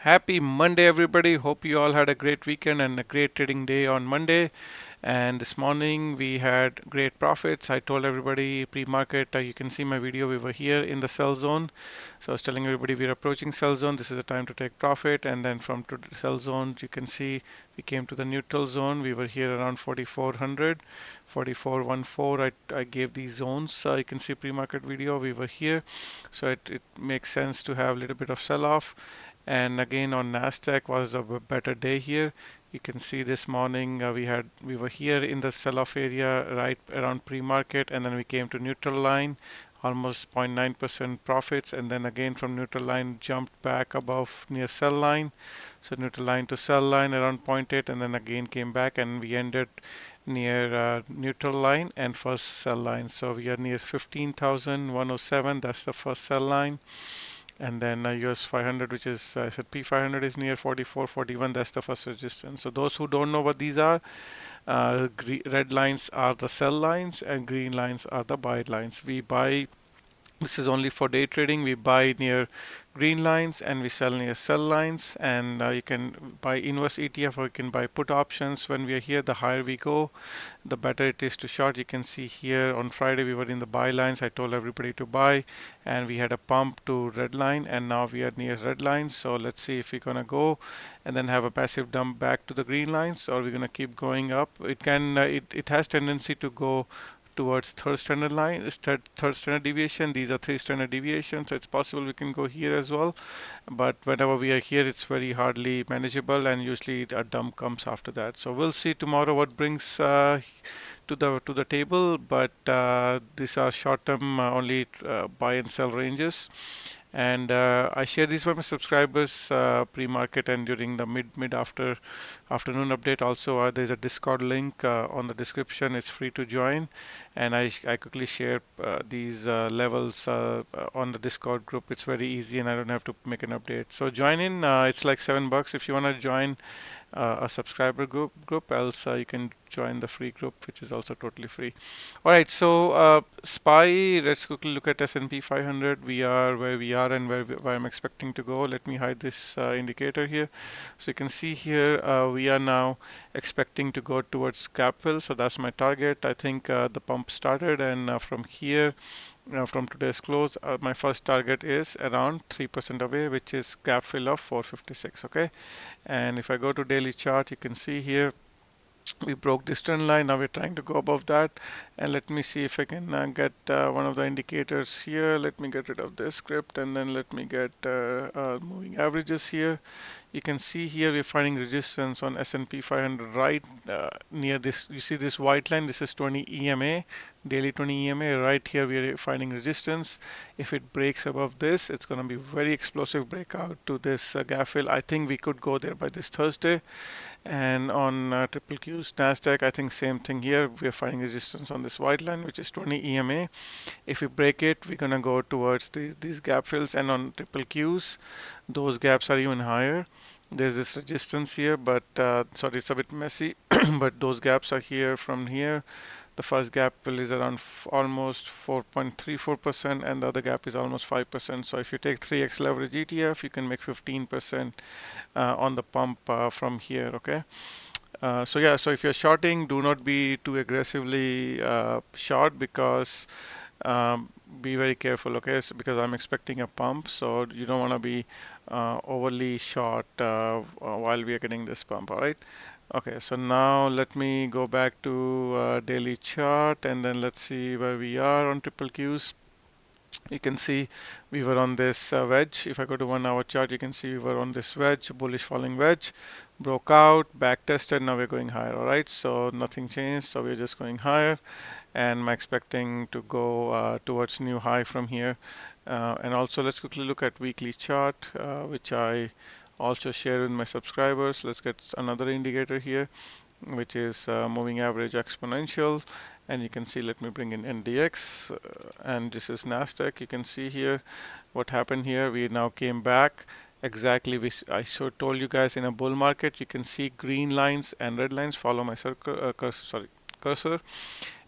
Happy Monday, everybody. Hope you all had a great weekend and a great trading day on Monday. And this morning we had great profits. I told everybody pre-market, you can see my video, we were here in the sell zone. So I was telling everybody we're approaching sell zone. This is the time to take profit. And then from to the sell zone, you can see we came to the neutral zone. We were here around 4400, 4414. I gave these zones. You can see pre-market video, we were here. So it makes sense to have a little bit of sell-off. And again on Nasdaq was a better day here. You can see this morning we were here in the sell-off area right around pre-market, and then we came to neutral line, almost 0.9% profits, and then again from neutral line jumped back above near sell line. So neutral line to sell line around zero point 0.8, and then again came back, and we ended near neutral line and first sell line. So we are near 15,107. That's the first sell line. And then US 500, which is S&P 500, is near 44.41. That's the first resistance. So those who don't know what these are, red lines are the sell lines and green lines are the buy lines. We buy, this is only for day trading. We buy near green lines and we sell near sell lines, and you can buy inverse ETF or you can buy put options. When we are here, the higher we go, the better it is to short. You can see here on Friday we were in the buy lines. I told everybody to buy, and we had a pump to red line, and now we are near red lines. So let's see if we're gonna go and then have a passive dump back to the green lines, or we're gonna keep going up. It has tendency to go towards third standard line, third standard deviation. These are three standard deviations, so it's possible we can go here as well. But whenever we are here, it's very hardly manageable, and usually a dump comes after that. So we'll see tomorrow what brings to the table. But these are short-term only buy and sell ranges. And I share these with my subscribers pre-market and during the afternoon update. Also, there's a Discord link on the description. It's free to join, and I quickly share these levels on the Discord group. It's very easy, and I don't have to make an update. So join in. It's like $7 if you want to join a subscriber group. Else you can join the free group, which is also totally free. All right, so SPY, let's quickly look at S&P 500. We are where we are and where I'm expecting to go. Let me hide this indicator here. So you can see here we are now expecting to go towards gap fill. So that's my target. I think the pump started, and from here, from today's close, my first target is around 3% away, which is gap fill of 456. Okay, and if I go to daily chart, you can see here we broke this trend line. Now we're trying to go above that, and let me see if I can get one of the indicators here. Let me get rid of this script, and then let me get moving averages here. You can see here we're finding resistance on S&P 500 right near this. You see this white line, this is 20 EMA, daily 20 EMA. Right here we are finding resistance. If it breaks above this, it's going to be very explosive breakout to this gap fill. I think we could go there by this Thursday. And on triple Q's, Nasdaq, I think same thing here. We're finding resistance on this white line, which is 20 EMA. If we break it, we're going to go towards these gap fills. And on triple Q's, those gaps are even higher. There's this resistance here, but sorry, it's a bit messy. But those gaps are here from here. The first gap fill is around almost 4.34%, and the other gap is almost 5%. So if you take 3x leverage ETF, you can make 15% on the pump from here. Okay. So yeah, so if you're shorting, do not be too aggressively short, because be very careful. Okay, so because I'm expecting a pump, so you don't want to be overly short while we are getting this pump. All right. Okay, so now let me go back to daily chart, and then let's see where we are on triple Qs. You can see we were on this wedge. If I go to 1 hour chart, you can see we were on this wedge, bullish falling wedge, broke out, back tested. Now we're going higher. All right, so nothing changed, so we're just going higher, and I'm expecting to go towards new high from here. And also let's quickly look at weekly chart, which I also share with my subscribers. Let's get another indicator here, which is moving average exponential. And you can see, let me bring in NDX, and this is Nasdaq. You can see here what happened here. We now came back exactly. I told you guys, in a bull market you can see green lines and red lines. Follow my cursor.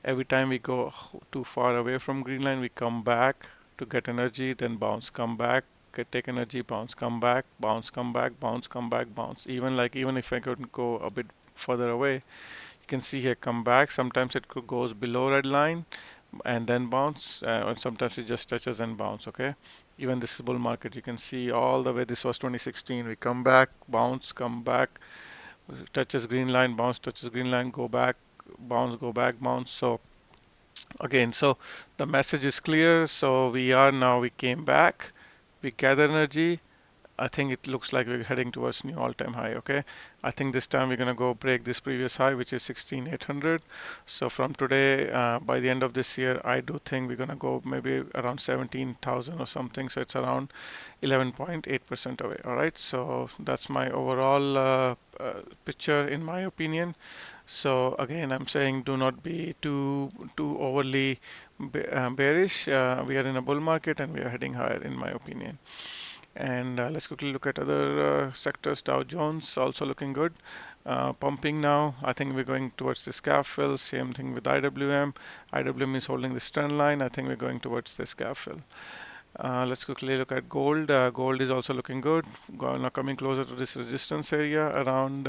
Every time we go too far away from green line, we come back to get energy, then bounce, come back, take energy, bounce, come back, bounce, come back, bounce, come back, bounce. Even if I could go a bit further away, you can see here come back. Sometimes it goes below red line and then bounce, and sometimes it just touches and bounce. Okay, even this is bull market, you can see all the way. This was 2016. We come back, bounce, come back, touches green line, bounce, touches green line, go back, bounce, go back, bounce. So again, so the message is clear. So we came back, we gather energy. I think it looks like we're heading towards new all-time high. Okay, I think this time we're gonna go break this previous high, which is 16,800. So from today, by the end of this year, I do think we're gonna go maybe around 17,000 or something. So it's around 11.8% away. All right, so that's my overall picture in my opinion. So again, I'm saying do not be too overly bearish. We are in a bull market and we are heading higher in my opinion. And let's quickly look at other sectors. Dow Jones also looking good, pumping now. I think we're going towards this gap fill. Same thing with IWM. IWM is holding this trend line. I think we're going towards this gap fill. Let's quickly look at gold. Gold is also looking good. Now coming closer to this resistance area around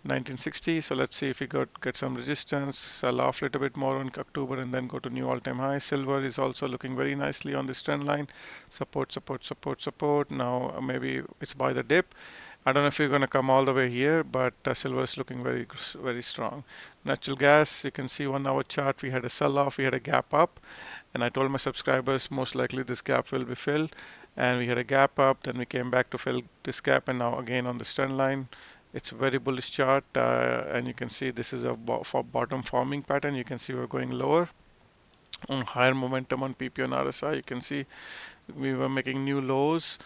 1960. So let's see if we get some resistance, sell off a little bit more on October, and then go to new all-time high. Silver is also looking very nicely on this trend line. Support, support, support, support. Now maybe it's by the dip. I don't know if we're going to come all the way here, but silver is looking very strong. Natural gas, you can see 1 hour chart. We had a sell-off, we had a gap up, and I told my subscribers most likely this gap will be filled, and we had a gap up. Then we came back to fill this gap, and now again on this trend line. It's a very bullish chart, and you can see this is a bottom forming pattern. You can see we're going lower on higher momentum on PP and RSI. You can see we were making new lows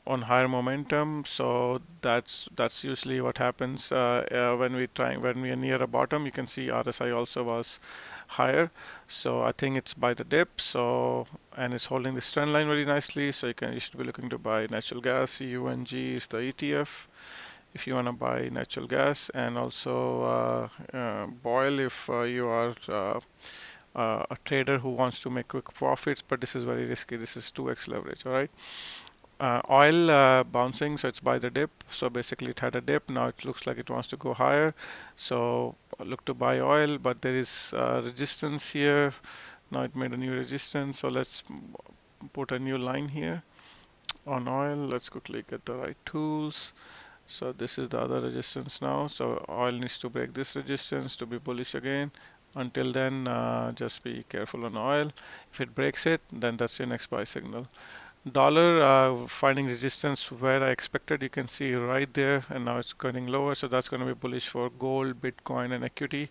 on higher momentum. So that's usually what happens when we are near a bottom. You can see RSI also was higher. So I think it's by the dip. So and it's holding this trend line very nicely. So you should be looking to buy natural gas. UNG is the ETF. If you want to buy natural gas, and also oil if you are a trader who wants to make quick profits, but this is very risky. This is 2x leverage. All right. Oil bouncing, so it's by the dip. So basically it had a dip. Now it looks like it wants to go higher. So look to buy oil, but there is resistance here. Now it made a new resistance. So let's put a new line here on oil. Let's quickly get the right tools. So this is the other resistance now. So oil needs to break this resistance to be bullish again. Until then, just be careful on oil. If it breaks it, then that's your next buy signal. Dollar finding resistance where I expected. You can see right there, and now it's getting lower. So that's going to be bullish for gold, Bitcoin, and equity,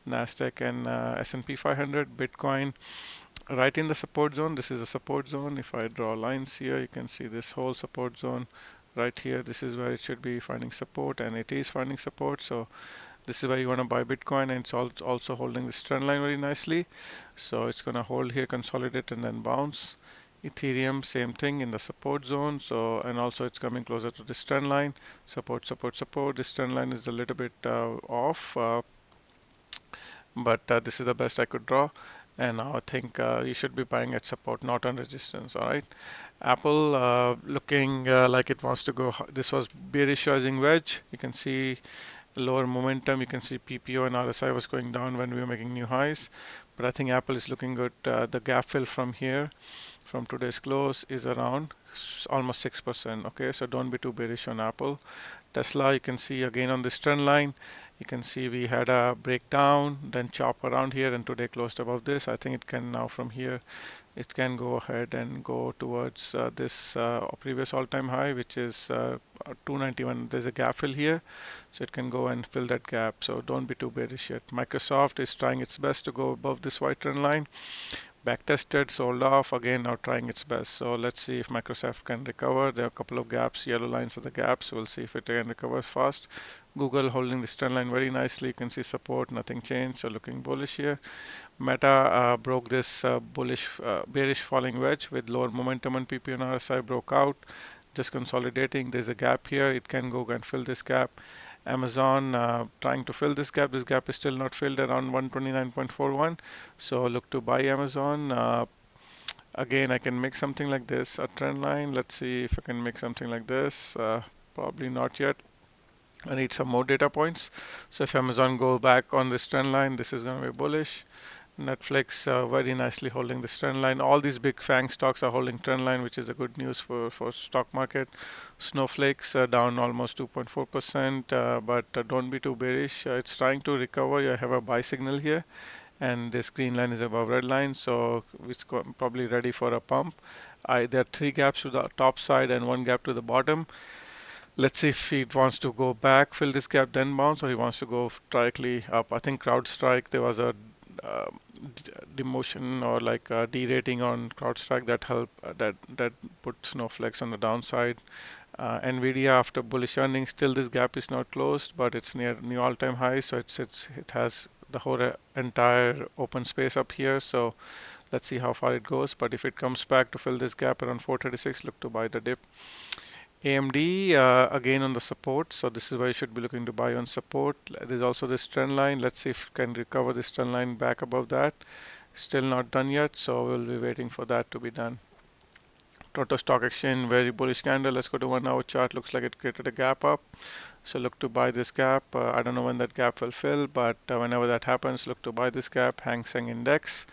Nasdaq and S&P 500. Bitcoin right in the support zone. This is a support zone. If I draw lines here, you can see this whole support zone right here. This is where it should be finding support, and it is finding support. So this is where you want to buy Bitcoin, and it's also holding this trend line very nicely. So it's going to hold here, consolidate, and then bounce. Ethereum, same thing in the support zone. So, and also it's coming closer to this trend line. Support, support, support. This trend line is a little bit off, but this is the best I could draw. And now I think you should be buying at support, not on resistance. All right. Apple looking like it wants to go. This was bearish rising wedge. You can see lower momentum. You can see PPO and RSI was going down when we were making new highs. But I think Apple is looking good. The gap fill from here, from today's close, is around almost 6%. Okay, so don't be too bearish on Apple. Tesla, you can see again on this trend line. You can see we had a breakdown, then chop around here, and today closed above this. I think it can now from here, it can go ahead and go towards this previous all-time high, which is 291. There's a gap fill here, so it can go and fill that gap. So don't be too bearish yet. Microsoft is trying its best to go above this white trend line. Back tested, sold off, again now trying its best. So let's see if Microsoft can recover. There are a couple of gaps, yellow lines are the gaps. We'll see if it can recover fast. Google holding this trend line very nicely. You can see support, nothing changed, so looking bullish here. Meta broke this bearish falling wedge with lower momentum on PP and RSI, broke out, just consolidating. There's a gap here. It can go and fill this gap. Amazon trying to fill this gap. This gap is still not filled around 129.41. So look to buy Amazon. Again, I can make something like this, a trend line. Let's see if I can make something like this. Probably not yet. I need some more data points. So if Amazon go back on this trend line, this is going to be bullish. Netflix very nicely holding this trend line. All these big FANG stocks are holding trend line, which is a good news for stock market. Snowflakes down almost 2.4%, but don't be too bearish. It's trying to recover. You have a buy signal here, and this green line is above red line, so it's probably ready for a pump. There are 3 gaps to the top side and 1 gap to the bottom. Let's see if he wants to go back, fill this gap, then bounce, or he wants to go directly up. I think CrowdStrike, there was a uh, demotion or like a derating on CrowdStrike that helped that put Snowflakes on the downside. NVDA after bullish earnings, still this gap is not closed, but it's near new all-time high, so it has the whole entire open space up here. So let's see how far it goes. But if it comes back to fill this gap around 436, look to buy the dip. AMD again on the support, so this is where you should be looking to buy on support. There's also this trend line. Let's see if it can recover this trend line back above that. Still not done yet, so we'll be waiting for that to be done. Toronto Stock Exchange, very bullish candle. Let's go to 1 hour chart. Looks like it created a gap up, so look to buy this gap. I don't know when that gap will fill, but whenever that happens, look to buy this gap. Hang Seng Index,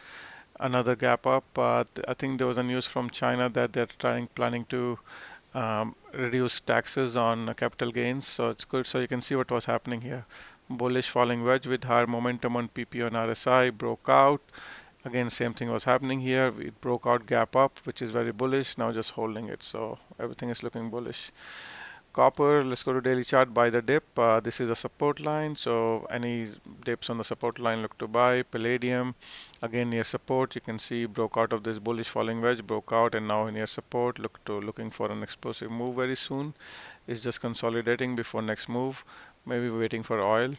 another gap up. I think there was a news from China that they're planning to reduce taxes on capital gains, so it's good. So you can see what was happening here. Bullish falling wedge with higher momentum on PP and RSI, broke out. Again, same thing was happening here. It broke out, gap up, which is very bullish. Now just holding it, so everything is looking bullish. Copper, let's go to daily chart, buy the dip. This is a support line, so any dips on the support line look to buy. Palladium, again near support, you can see broke out of this bullish falling wedge, broke out, and now near support. Looking for an explosive move very soon. It's just consolidating before next move. Maybe waiting for oil.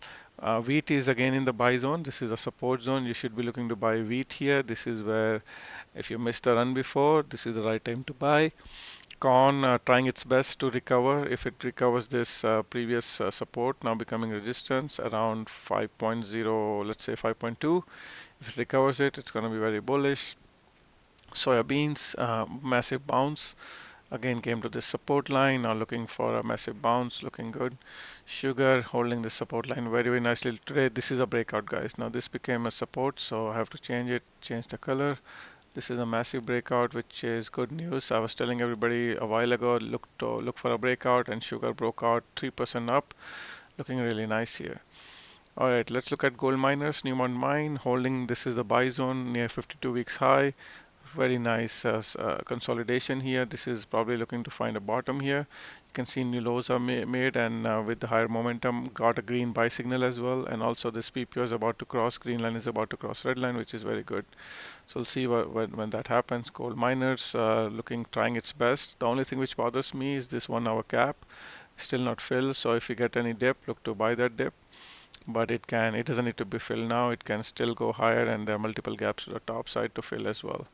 Wheat is again in the buy zone. This is a support zone. You should be looking to buy wheat here. This is where, if you missed a run before, this is the right time to buy. Corn trying its best to recover. If it recovers this previous support, now becoming resistance around 5.0, let's say 5.2. If it recovers it, it's going to be very bullish. Soya beans, massive bounce. Again came to this support line, now looking for a massive bounce, looking good. Sugar holding the support line very, very nicely today. This is a breakout, guys. Now this became a support, so I have to change the color. This is a massive breakout, which is good news. I was telling everybody a while ago, look for a breakout, and sugar broke out 3% up, looking really nice here. All right, let's look at gold miners. Newmont Mine holding. This is the buy zone near 52 weeks high. Very nice consolidation here. This is probably looking to find a bottom here. You can see new lows are made, and with the higher momentum, got a green buy signal as well. And also this PPO is about to cross, green line is about to cross red line, which is very good. So we'll see when that happens. Gold miners trying its best. The only thing which bothers me is this 1 hour cap, still not filled. So if you get any dip, look to buy that dip. But it doesn't need to be filled now. It can still go higher, and there are multiple gaps to the top side to fill as well.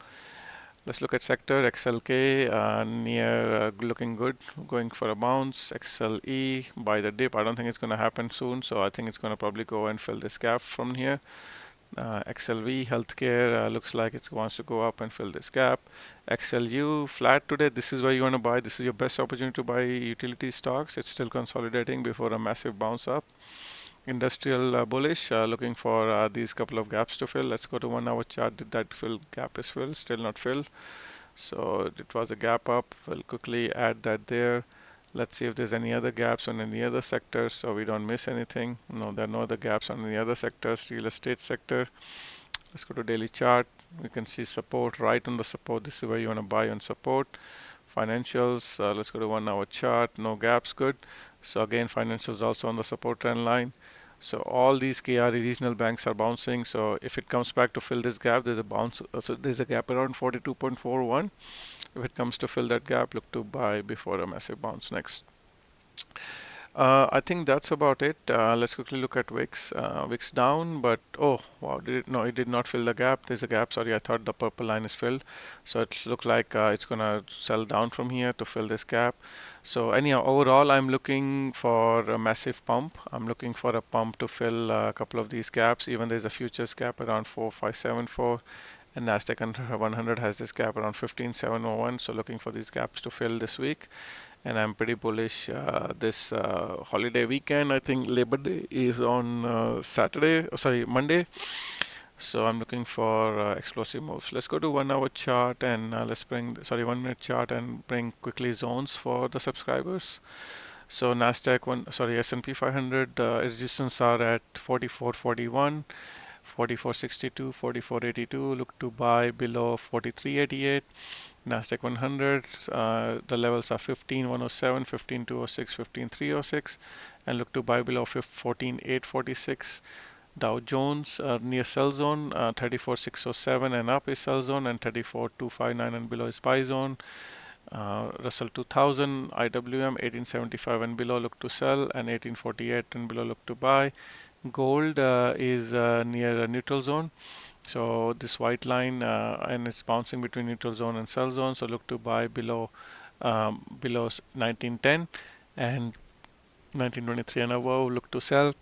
Let's look at sector. XLK near looking good, going for a bounce. XLE by the dip. I don't think it's going to happen soon, so I think it's going to probably go and fill this gap from here. XLV healthcare looks like it wants to go up and fill this gap. XLU flat today. This is where you want to buy. This is your best opportunity to buy utility stocks. It's still consolidating before a massive bounce up. Industrial bullish, looking for these couple of gaps to fill. Let's go to 1 hour chart. Did that fill? Gap is filled, still not filled. So it was a gap up. We'll quickly add that there. Let's see if there's any other gaps on any other sectors, so we don't miss anything. No, there are no other gaps on any other sectors. Real estate sector. Let's go to daily chart. You can see support right on the support. This is where you want to buy on support. Financials, let's go to 1 hour chart. No gaps, good. So again, financials also on the support trend line. So all these KRE regional banks are bouncing. So if it comes back to fill this gap, there's a bounce. So there's a gap around 42.41. If it comes to fill that gap, look to buy before a massive bounce next. I think that's about it. Let's quickly look at Wix. Wix down, but oh wow, no, it did not fill the gap. There's a gap. Sorry, I thought the purple line is filled. So it looks like it's gonna sell down from here to fill this gap. So anyhow, overall, I'm looking for a massive pump. I'm looking for a pump to fill a couple of these gaps. Even there's a futures gap around 4574. and Nasdaq 100 has this gap around 15,701. So looking for these gaps to fill this week, and I'm pretty bullish this holiday weekend. I think Labor Day is on Monday. So I'm looking for explosive moves. Let's go to 1 hour chart, and let's bring 1 minute chart and bring quickly zones for the subscribers. So Nasdaq S&P 500 resistance are at 44.41, 44.62, 44.82. Look to buy below 43.88. Nasdaq 100, the levels are 15.107, 15.206, 15.306, and look to buy below 14.846. Dow Jones near sell zone, 34.607 and up is sell zone, and 34.259 and below is buy zone. Russell 2000, IWM 1875 and below look to sell, and 1848 and below look to buy. Gold is near a neutral zone. So this white line and it's bouncing between neutral zone and sell zone. So look to buy below 1910 and 1923 and above. Look to sell.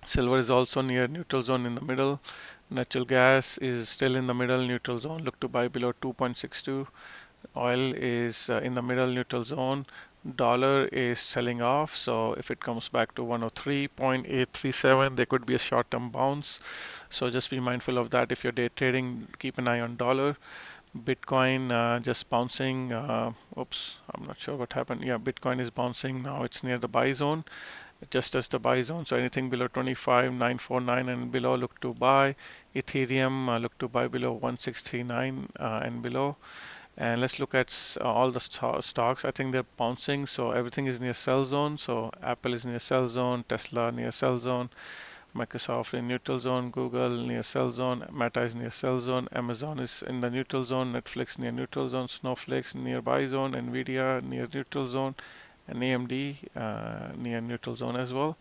Silver is also near neutral zone in the middle. Natural gas is still in the middle neutral zone. Look to buy below 2.62. Oil is in the middle neutral zone. Dollar is selling off, so if it comes back to 103.837, there could be a short-term bounce. So just be mindful of that. If you're day trading, keep an eye on dollar. Bitcoin just bouncing. Oops, I'm not sure what happened. Yeah, Bitcoin is bouncing now. It's near the buy zone, just as the buy zone. So anything below 25,949 and below, look to buy. Ethereum, look to buy below 1639 and below. And let's look at all the stocks. I think they're bouncing, so everything is near sell zone. So Apple is near sell zone, Tesla near sell zone, Microsoft in neutral zone, Google near sell zone, Meta is near sell zone, Amazon is in the neutral zone, Netflix near neutral zone, Snowflakes near buy zone, NVDA near neutral zone, and AMD near neutral zone as well.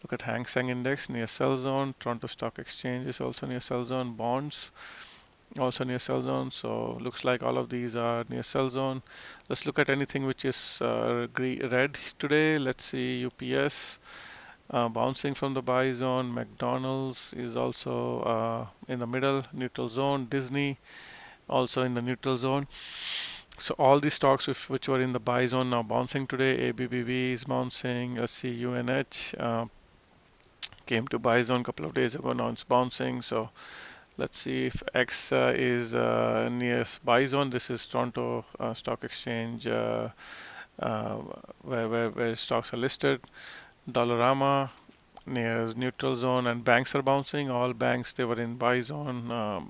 Look at Hang Seng Index near sell zone, Toronto Stock Exchange is also near sell zone, bonds also near sell zone. So looks like all of these are near sell zone. Let's look at anything which is red today. Let's see UPS bouncing from the buy zone. McDonald's is also in the middle neutral zone. Disney also in the neutral zone. So all these stocks which were in the buy zone now bouncing today. ABBV is bouncing. Let's see, UNH came to buy zone a couple of days ago. Now it's bouncing. So let's see if X is near buy zone. This is Toronto Stock Exchange where stocks are listed. Dollarama near neutral zone, and banks are bouncing. All banks, they were in buy zone a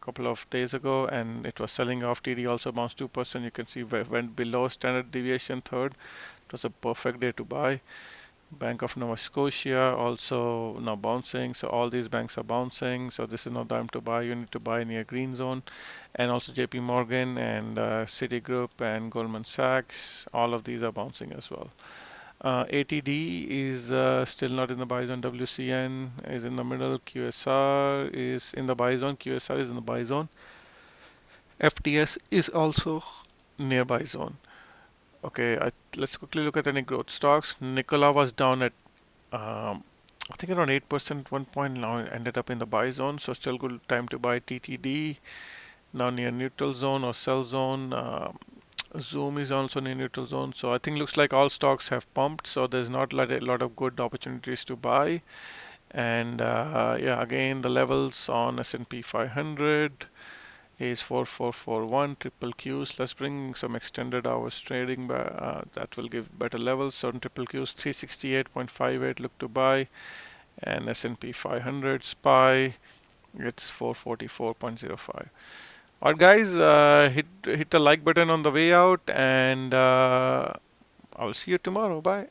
couple of days ago, and it was selling off. TD also bounced 2%. You can see went below standard deviation third. It was a perfect day to buy. Bank of Nova Scotia also now bouncing. So all these banks are bouncing. So this is no time to buy. You need to buy near green zone. And also JP Morgan and Citigroup and Goldman Sachs. All of these are bouncing as well. ATD is still not in the buy zone. WCN is in the middle. QSR is in the buy zone. QSR is in the buy zone. FTS is also near buy zone. Okay, let's quickly look at any growth stocks. Nikola was down at I think around 8% at one point. Now it ended up in the buy zone, so still good time to buy. TTD now near neutral zone or sell zone. Zoom is also near neutral zone. So I think looks like all stocks have pumped. So there's not a lot of good opportunities to buy. And yeah, again the levels on S&P 500 is 4441 triple Qs. Let's bring some extended hours trading that will give better levels. So on triple Qs 368.58 look to buy, and S&P 500 SPY it's 444.05. Alright guys, hit the like button on the way out, and I'll see you tomorrow. Bye.